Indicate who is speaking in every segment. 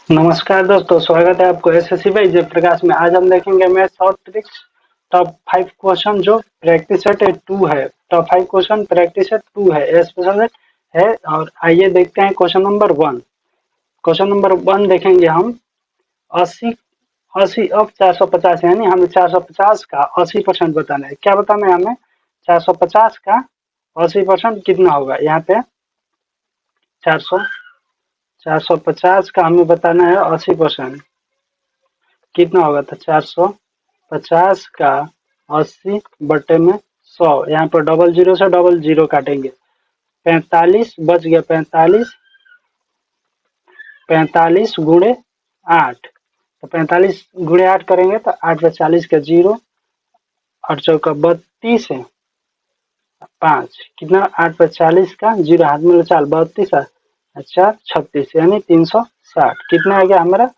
Speaker 1: नमस्कार दोस्तों, स्वागत है आपको एसएससी बाई जयप्रकाश में। आज हम देखेंगे मैथ्स और ट्रिक्स टॉप 5 क्वेश्चन जो प्रैक्टिस सेट 2 है। टॉप 5 क्वेश्चन प्रैक्टिस सेट 2 है, स्पेशल है। और आइए देखते हैं क्वेश्चन नंबर 1। क्वेश्चन नंबर 1 देखेंगे हम। 80 80 ऑफ 450, यानी हमें 450 का 80% बताना है। क्या बताना है हमें? 450 का 80% कितना होगा? यहाँ पे 400 450 का हमें बताना है 80% कितना होगा। तो 450 का 80 बटे में 100, यहाँ पर डबल जीरो से डबल जीरो काटेंगे। 45 बच गया। 45 गुणे 8, तो 45 गुणे 8 करेंगे तो 8 में 40 का जीरो, 8 चौका 32 है 5, कितना 8 पर 40 का जीरो, हाथ में 4, 32 अच्छा 36, यानी 360। कितना आ गया हमारा?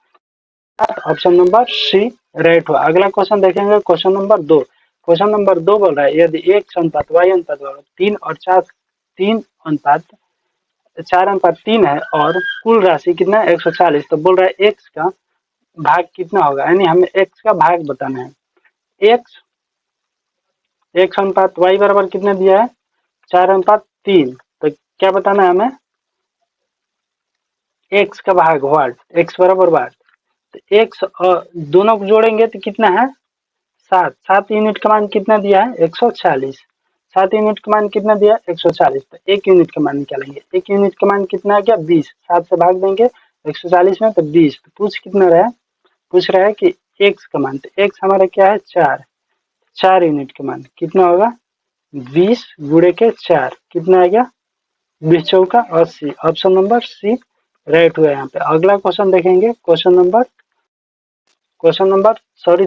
Speaker 1: ऑप्शन नंबर सी राइट हुआ। अगला क्वेश्चन देखेंगे, क्वेश्चन नंबर 2। क्वेश्चन नंबर 2 बोल रहा है यदि x अनुपात y अनुपात 3 और 4 3 अनुपात 4 अनुपात 3 है और कुल राशि कितना है 140, तो बोल रहा है x का भाग कितना होगा, यानी हमें x का भाग बताना है। x अनुपात y बराबर कितना दिया है? 4 अनुपात 3, तो क्या बताना है हमें? x का भाग वाट, x बराबर वाट। तो x दोनों को जोड़ेंगे तो कितना है? 7। 7 यूनिट का मान कितना दिया है? 140। 7 यूनिट का मान कितना दिया है? 140। तो 1 यूनिट का मान निकालेंगे। 1 यूनिट का मान कितना आ गया? 20। 7 से भाग देंगे 140 में तो 20। तो पूछ कितना रहा है? पूछ रहा है कि x का मान, तो x हमारा क्या है? 4। 4 यूनिट का मान कितना होगा? 20 गुणे के 4, कितना आ गया? 20 चौका 80। ऑप्शन नंबर सी राइट हुआ यहाँ पे। अगला क्वेश्चन देखेंगे, क्वेश्चन नंबर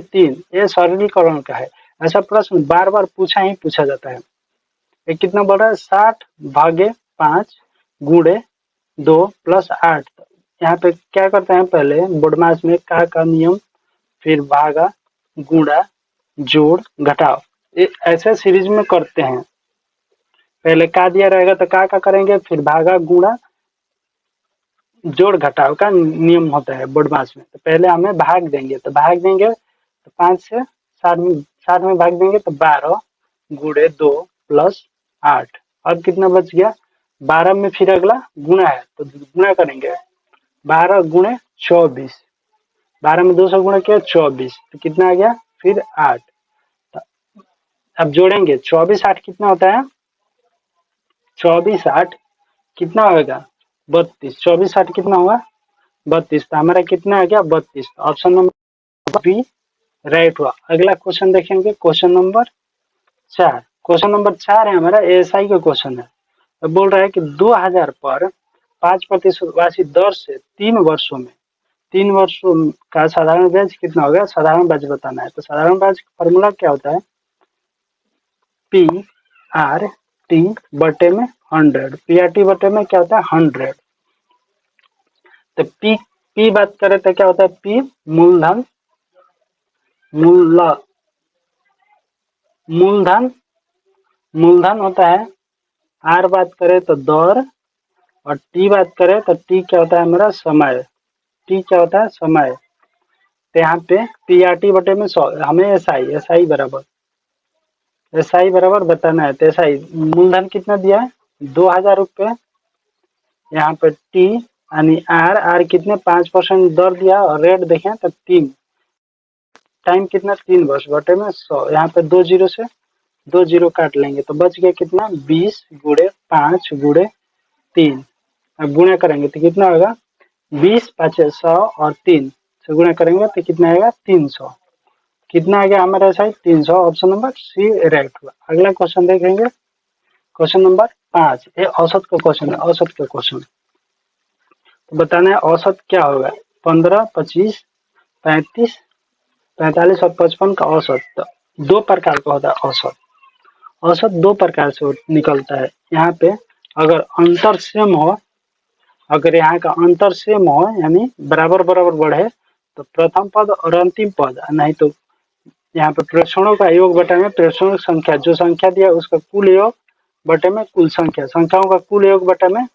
Speaker 1: 3। ये सरलीकरण का है। ऐसा प्रश्न बार बार पूछा जाता है। ये कितना बढ़ रहा है? 60 भागे 5 गुणे 2 प्लस 8। यहाँ पे क्या करते हैं? पहले बोडमास में का नियम, फिर भागा, गुणा, जोड़, घटाव, ये ऐसे सीरीज में करते हैं। पहले का दिया रहेगा तो का करेंगे, फिर भागा, गुणा, जोड़, घटाव का नियम होता है बोडमास में। तो पहले हमें भाग देंगे, तो 5 से 60 में भाग देंगे तो 12 गुणे 2 प्लस 8। अब कितना बच गया? 12 में फिर अगला गुणा है तो गुणा करेंगे। 12 गुणे 24, 12 में 2 से गुणा किया 24, तो कितना आ गया? फिर 8। अब जोड़ेंगे 24 8 कितना होता है? 24 8 कितना होगा? 32। 24 8 कितना हुआ? 32। तो हमारा कितना आ गया? 32। ऑप्शन नंबर बी राइट हुआ। अगला क्वेश्चन देखेंगे, क्वेश्चन नंबर 4। क्वेश्चन नंबर 4 है हमारा एएसआई का क्वेश्चन है। तो बोल रहा है कि 2000 पर 5% वार्षिक दर से 3 वर्षों का साधारण ब्याज कितना होगा? साधारण ब्याज बताना है। तो साधारण ब्याज का फॉर्मूला क्या होता है? पी आर टी बटे में 100। पी आर टी बटे में क्या होता है? 100। तो पी बात करें तो क्या होता है? पी मूलधन, मूल मूलधन मूलधन होता है। आर बात करें तो दर, और टी बात करें तो टी क्या होता है? मेरा समय। टी क्या होता है? समय। तो यहाँ पे पी आर टी बटे में 100, हमें एस आई बराबर बताना है। तो एस आई मूलधन कितना दिया है? 2000 रुपये। यहाँ पे टी यानी आर, कितने 5% दर दिया और रेट देखें तो 3, टाइम कितना? 3 वर्ष बटे में 100। यहाँ पे 2 जीरो से 2 जीरो काट लेंगे तो बच गया कितना? 20 गुणे 5 गुणे 3। अब गुणा करेंगे तो कितना होगा? 20 5 100 और 3 से गुणा करेंगे तो कितना आएगा? 300। कितना आ गया हमारा side? 300। Option number C right हुआ। अगला क्वेश्चन देखेंगे, क्वेश्चन नंबर 5। ये औसत का क्वेश्चन है। औसत का क्वेश्चन तो बताना है औसत क्या होगा? 15 25 35 45 और 55 का औसत। तो 2 प्रकार का होता है औसत। औसत 2 प्रकार से निकलता है। यहाँ पे अगर अंतर सेम हो, अगर यहाँ का अंतर सेम हो यानी बराबर बराबर बढ़े तो प्रथम पद और अंतिम पद, नहीं तो यहाँ पे प्रेक्षणों का योग बटे में प्रेक्षणों की संख्या, जो संख्या दिया उसका कुल योग बटे में कुल संख्या, संख्याओं का कुल योग बटे में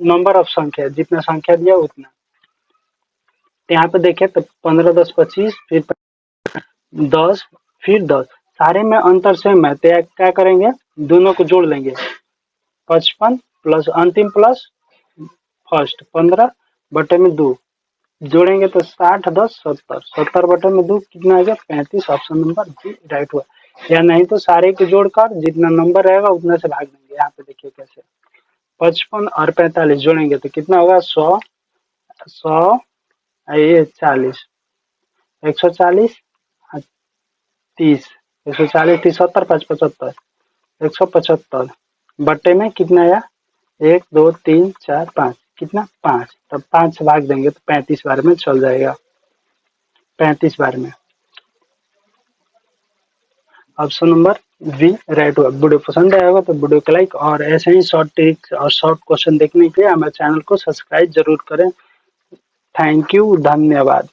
Speaker 1: नंबर ऑफ संख्या, जितना संख्या दिया उतना। तो यहाँ पे देखें तो 15 10 25 फिर 10 फिर 10 सारे में अंतर सेम है, तो क्या करेंगे दोनों को जोड़ लेंगे 55 प्लस अंतिम प्लस फर्स्ट 15 बटे में 2 जोड़ेंगे तो 60 10 70 70 बटे में 2 कितना आ गया 35। ऑप्शन नंबर बी राइट हुआ। या नहीं तो सारे को जोड़कर जितना नंबर रहेगा उतना से भाग देंगे। यहाँ पे देखिए कैसे 55 और 45 जोड़ेंगे तो कितना होगा 100 100 ये 40 140 30 140 30 70 5 75 175 बटे में कितना आया 1 2 3 4 5 कितना 5 तब 5 से भाग देंगे तो 35 बार में चल जाएगा 35 बार में। ऑप्शन नंबर बी राइट हुआ। वीडियो पसंद आया होगा तो वीडियो को लाइक और ऐसे ही शॉर्ट ट्रिक्स और शॉर्ट क्वेश्चन देखने के लिए हमारे चैनल को सब्सक्राइब जरूर करें। थैंक यू, धन्यवाद।